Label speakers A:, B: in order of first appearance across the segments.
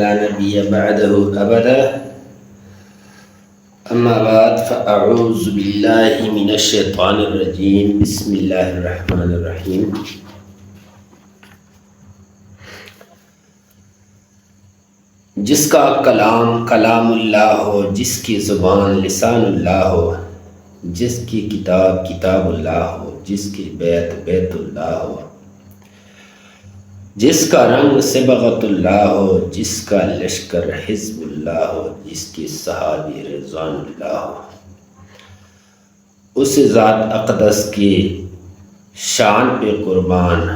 A: ولا نبي بعده أبدا. أما بعد فأعوذ بالله من الشيطان الرجيم. بسم الله الرحمن الرحيم. جس کا کلام کلام اللہ ہو، جس کی زبان لسان اللہ ہو، جس کی کتاب کتاب اللہ ہو، جس کی بیت بیت اللہ ہو، جس کا رنگ صبغت اللہ ہو، جس کا لشکر حزب اللہ ہو، جس کی صحابی رضوان اللہ ہو، اس ذات اقدس کی شان پہ قربان،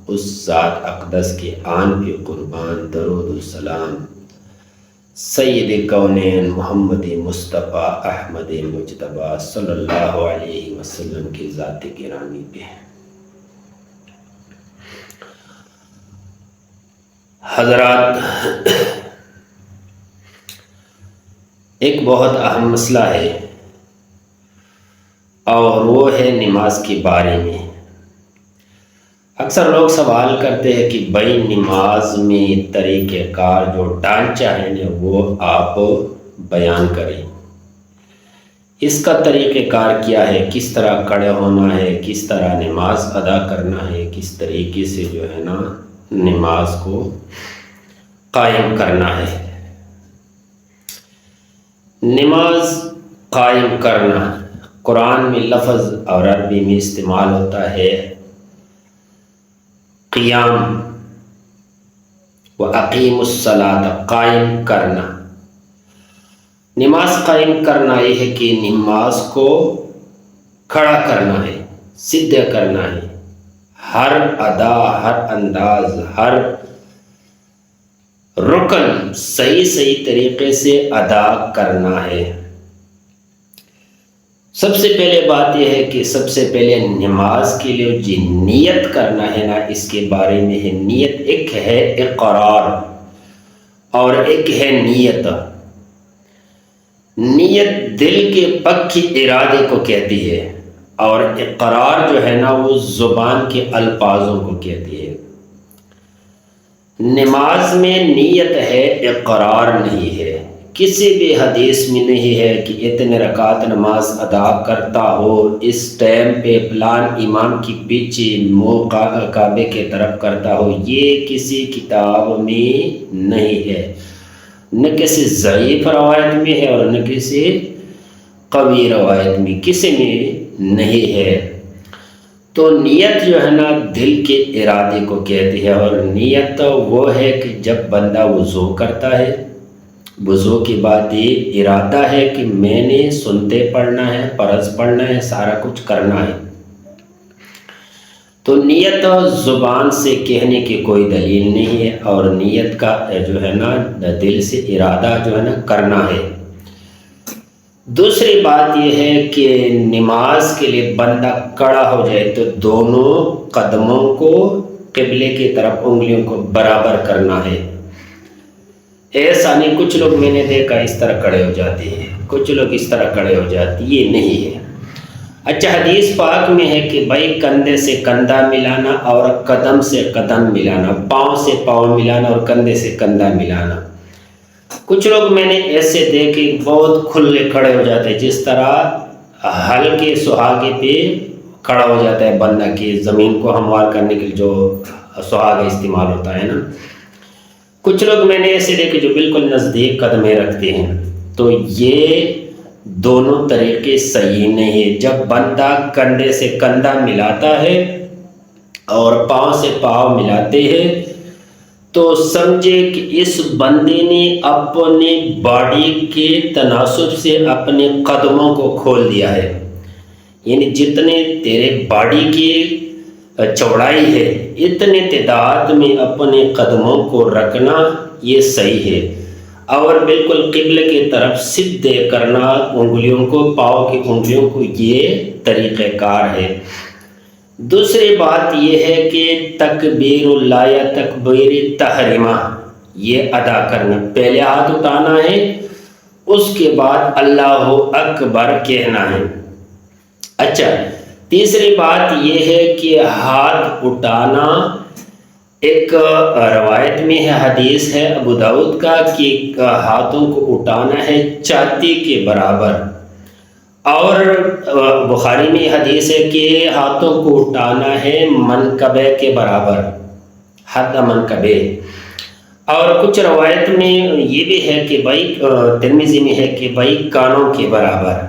A: اس ذات اقدس کی آن پہ قربان، درود و سلام سید کونین محمد مصطفیٰ احمد مجتبیٰ صلی اللہ علیہ وسلم کی ذات گرامی پہ۔ حضرات، ایک بہت اہم مسئلہ ہے اور وہ ہے نماز کے بارے میں۔ اکثر لوگ سوال کرتے ہیں کہ بھائی نماز میں طریقہ کار جو ڈھانچہ ہے نا وہ آپ بیان کریں، اس کا طریقہ کار کیا ہے، کس طرح کھڑے ہونا ہے، کس طرح نماز ادا کرنا ہے، کس طریقے سے جو ہے نا نماز کو قائم کرنا ہے۔ نماز قائم کرنا قرآن میں لفظ اور عربی میں استعمال ہوتا ہے قیام و اقیم الصلاۃ، قائم کرنا۔ نماز قائم کرنا یہ ہے کہ نماز کو کھڑا کرنا ہے، سیدھا کرنا ہے، ہر ادا، ہر انداز، ہر رکن صحیح طریقے سے ادا کرنا ہے۔ سب سے پہلے بات یہ ہے کہ سب سے پہلے نماز کے لیے جو نیت کرنا ہے نا، اس کے بارے میں ہے نیت۔ ایک ہے اقرار اور ایک ہے نیت۔ نیت دل کے پکی ارادے کو کہتی ہے اور اقرار جو ہے نا وہ زبان کے الفاظوں کو کہتی ہے۔ نماز میں نیت ہے، اقرار نہیں ہے۔ کسی بھی حدیث میں نہیں ہے کہ اتنے رکعت نماز ادا کرتا ہو، اس ٹائم پہ فلان امام کی پیچھے منہ کعبے کی طرف کرتا ہو، یہ کسی کتاب میں نہیں ہے، نہ کسی ضعیف روایت میں ہے اور نہ کسی قوی روایت میں، کسی میں نہیں ہے۔ تو نیت جو ہے نا دل کے ارادے کو کہتی ہے، اور نیت وہ ہے کہ جب بندہ وضو کرتا ہے، وضو کے بعد یہ ارادہ ہے کہ میں نے سنتے پڑھنا ہے، فرض پڑھنا ہے، سارا کچھ کرنا ہے۔ تو نیت زبان سے کہنے کی کوئی دلیل نہیں ہے، اور نیت کا جو ہے نا دل سے ارادہ جو ہے نا کرنا ہے۔ دوسری بات یہ ہے کہ نماز کے لیے بندہ کھڑا ہو جائے تو دونوں قدموں کو قبلے کی طرف انگلیوں کو برابر کرنا ہے۔ ایسا نہیں، کچھ لوگ میں نے دیکھا اس طرح کھڑے ہو جاتے ہیں، کچھ لوگ اس طرح کھڑے ہو جاتے ہیں، یہ نہیں ہے۔ اچھا، حدیث پاک میں ہے کہ بھائی کندھے سے کندھا ملانا اور قدم سے قدم ملانا، پاؤں سے پاؤں ملانا اور کندھے سے کندھا ملانا۔ کچھ لوگ میں نے ایسے دیکھے بہت کھلے کھڑے ہو جاتے ہیں، جس طرح ہلکے سہاگے پہ کھڑا ہو جاتا ہے بندہ کی زمین کو ہموار کرنے کے لیے جو سہاگا استعمال ہوتا ہے نا۔ کچھ لوگ میں نے ایسے دیکھے جو بالکل نزدیک قدمیں رکھتے ہیں۔ تو یہ دونوں طریقے صحیح نہیں ہے۔ جب بندہ کندھے سے کندھا ملاتا ہے اور پاؤں سے پاؤں ملاتے ہیں تو سمجھے کہ اس بندے نے اپنے باڈی کے تناسب سے اپنے قدموں کو کھول دیا ہے، یعنی جتنے تیرے باڈی کی چوڑائی ہے اتنے تعداد میں اپنے قدموں کو رکھنا یہ صحیح ہے، اور بالکل قبلے کی طرف سیدھے کرنا انگلیوں کو، پاؤں کی انگلیوں کو، یہ طریقہ کار ہے۔ دوسری بات یہ ہے کہ تکبیر اللہ یا تکبیر تحریمہ یہ ادا کرنا، پہلے ہاتھ اٹھانا ہے، اس کے بعد اللہ اکبر کہنا ہے۔ اچھا، تیسری بات یہ ہے کہ ہاتھ اٹھانا ایک روایت میں ہے، حدیث ہے ابو داؤد کا کہ ہاتھوں کو اٹھانا ہے چھاتی کے برابر، اور بخاری میں حدیث ہے کہ ہاتھوں کو اٹھانا ہے منکبے کے برابر، حد منکبے، اور کچھ روایت میں یہ بھی ہے کہ بھائی ترمذی میں ہے کہ بھائی کانوں کے برابر،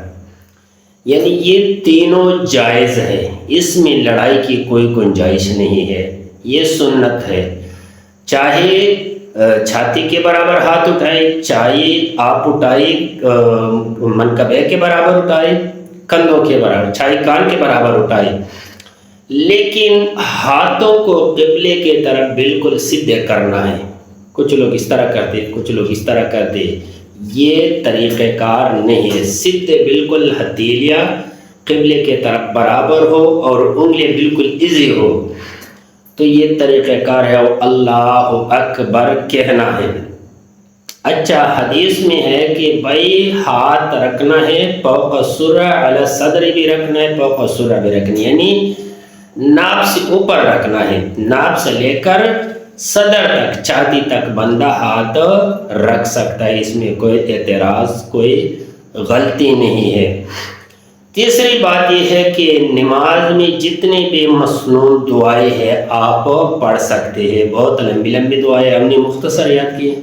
A: یعنی یہ تینوں جائز ہے، اس میں لڑائی کی کوئی گنجائش نہیں ہے، یہ سنت ہے، چاہے چھاتی کے برابر ہاتھ اٹھائے، چاہے آپ اٹھائے منکبے کے برابر اٹھائے، کندھوں کے برابر، چاہے کان کے برابر اٹھائے، لیکن ہاتھوں کو قبلے کے طرف بالکل سیدھے کرنا ہے۔ کچھ لوگ اس طرح کرتے، کچھ لوگ اس طرح کرتے، یہ طریقہ کار نہیں ہے۔ سیدھے بالکل ہتھیلیاں قبلے کے طرف برابر ہو اور انگلیاں بالکل ایزی ہو، تو یہ طریقہ کار ہے، اللہ اکبر کہنا ہے۔ اچھا، حدیث میں ہے کہ بھائی ہاتھ رکھنا ہے فوق السرہ، علی صدر بھی رکھنا ہے، فوق السرہ بھی رکھنا ہے، یعنی ناپ سے اوپر رکھنا ہے، ناپ سے لے کر صدر تک، چھاتی تک بندہ ہاتھ رکھ سکتا ہے، اس میں کوئی اعتراض، کوئی غلطی نہیں ہے۔ تیسری بات یہ ہے کہ نماز میں جتنے بھی مسنون دعائیں ہیں آپ پڑھ سکتے ہیں، بہت لمبی لمبی دعائیں ہم نے مختصر یاد کی۔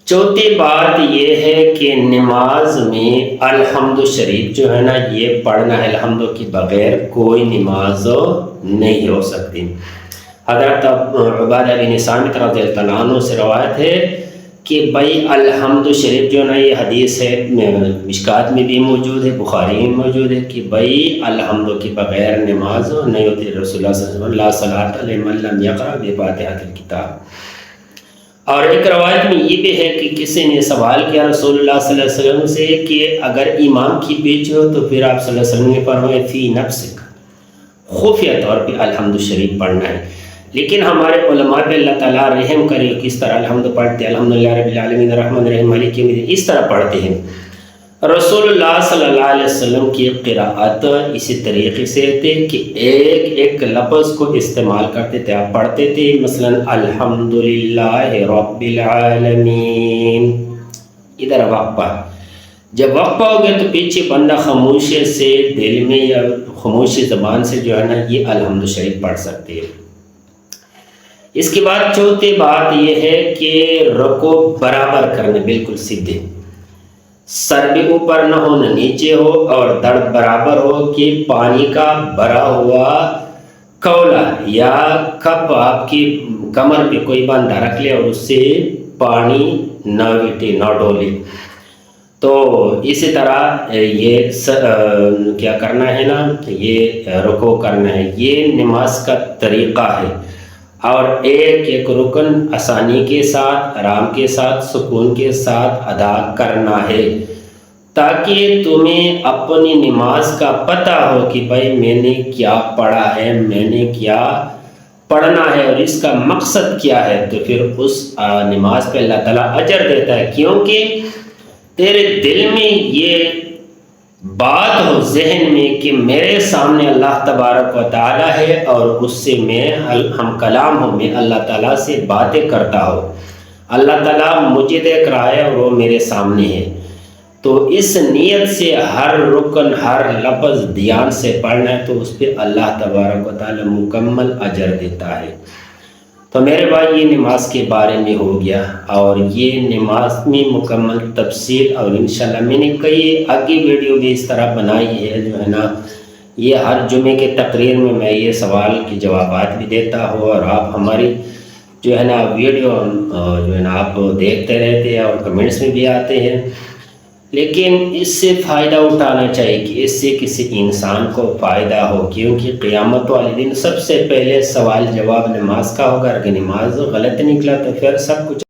A: چوتھی بات یہ ہے کہ نماز میں الحمد شریف جو ہے نا یہ پڑھنا ہے، الحمد کے بغیر کوئی نماز نہیں ہو سکتی۔ حضرت عبادہ بن صامت رضی اللہ عنہ سے روایت ہے کہ بھائی الحمد شریف جو نا یہ حدیث ہے، مشکات میں بھی موجود ہے، بخاری میں موجود ہے کہ بھائی الحمد کے بغیر نماز نہیں ہوتی۔ رسول اللہ صلی اللہ علیہ وسلم لا صلاۃ لمن لم یقرأ بفاتحۃ الکتاب۔ اور ایک روایت میں یہ بھی ہے کہ کسی نے سوال کیا رسول اللہ صلی اللہ علیہ وسلم سے کہ اگر امام کی پیچھے ہو تو پھر آپ صلی اللہ علیہ وسلم نے فرمایا فی نفسک، خفیہ طور پہ الحمد شریف پڑھنا ہے۔ لیکن ہمارے علماء پہ اللہ تعالیٰ رحم کرے، کس طرح الحمد پڑھتے ہیں، الحمدللہ رب العالمین الرحمن الرحیم مالک یوم الدین، اس طرح پڑھتے ہیں۔ رسول اللہ صلی اللہ علیہ وسلم کی قراءت اسی طریقے سے تھے کہ ایک ایک لفظ کو استعمال کرتے تھے، آپ پڑھتے تھے مثلا الحمدللہ رب العالمین، ادھر وقفہ، جب وقفہ ہو گیا تو پیچھے بندہ خاموشی سے دل میں یا خاموشی زبان سے جو ہے نا یہ الحمد شریف پڑھ سکتے ہیں۔ اس کے بعد چوتھی بات یہ ہے کہ رکوع برابر کرنے، بالکل سیدھے، سر بھی اوپر نہ ہو نہ نیچے ہو، اور دڑ برابر ہو کہ پانی کا بھرا ہوا کولا یا کپ آپ کی کمر پہ کوئی بندہ رکھ لے اور اس سے پانی نہ وٹے نہ ڈولے۔ تو اسی طرح یہ کیا کرنا ہے نا، یہ رکوع کرنا ہے، یہ نماز کا طریقہ ہے، اور ایک ایک رکن آسانی کے ساتھ، آرام کے ساتھ، سکون کے ساتھ ادا کرنا ہے، تاکہ تمہیں اپنی نماز کا پتہ ہو کہ بھائی میں نے کیا پڑھا ہے، میں نے کیا پڑھنا ہے اور اس کا مقصد کیا ہے۔ تو پھر اس نماز پہ اللہ تعالیٰ اجر دیتا ہے، کیونکہ تیرے دل میں یہ بات ہو ذہن میں کہ میرے سامنے اللہ تبارک و تعالیٰ ہے اور اس سے میں ہم کلام ہوں، میں اللہ تعالیٰ سے باتیں کرتا ہوں، اللہ تعالیٰ مجھے دیکھ رہا ہے اور وہ میرے سامنے ہے۔ تو اس نیت سے ہر رکن، ہر لفظ دھیان سے پڑھنا ہے، تو اس پہ اللہ تبارک و تعالیٰ مکمل اجر دیتا ہے۔ تو میرے بھائی یہ نماز کے بارے میں ہو گیا، اور یہ نماز میں مکمل تفصیل، اور انشاءاللہ میں نے کئی آگے ویڈیو بھی اس طرح بنائی ہے جو ہے نا، یہ ہر جمعے کے تقریر میں میں یہ سوال کے جوابات بھی دیتا ہوں، اور آپ ہماری جو ہے نا ویڈیو جو ہے نا آپ دیکھتے رہتے ہیں اور کمنٹس میں بھی آتے ہیں، لیکن اس سے فائدہ اٹھانا چاہیے کہ اس سے کسی انسان کو فائدہ ہو، کیونکہ قیامت والے دن سب سے پہلے سوال جواب نماز کا ہوگا۔ اگر نماز غلط نکلا تو پھر سب کچھ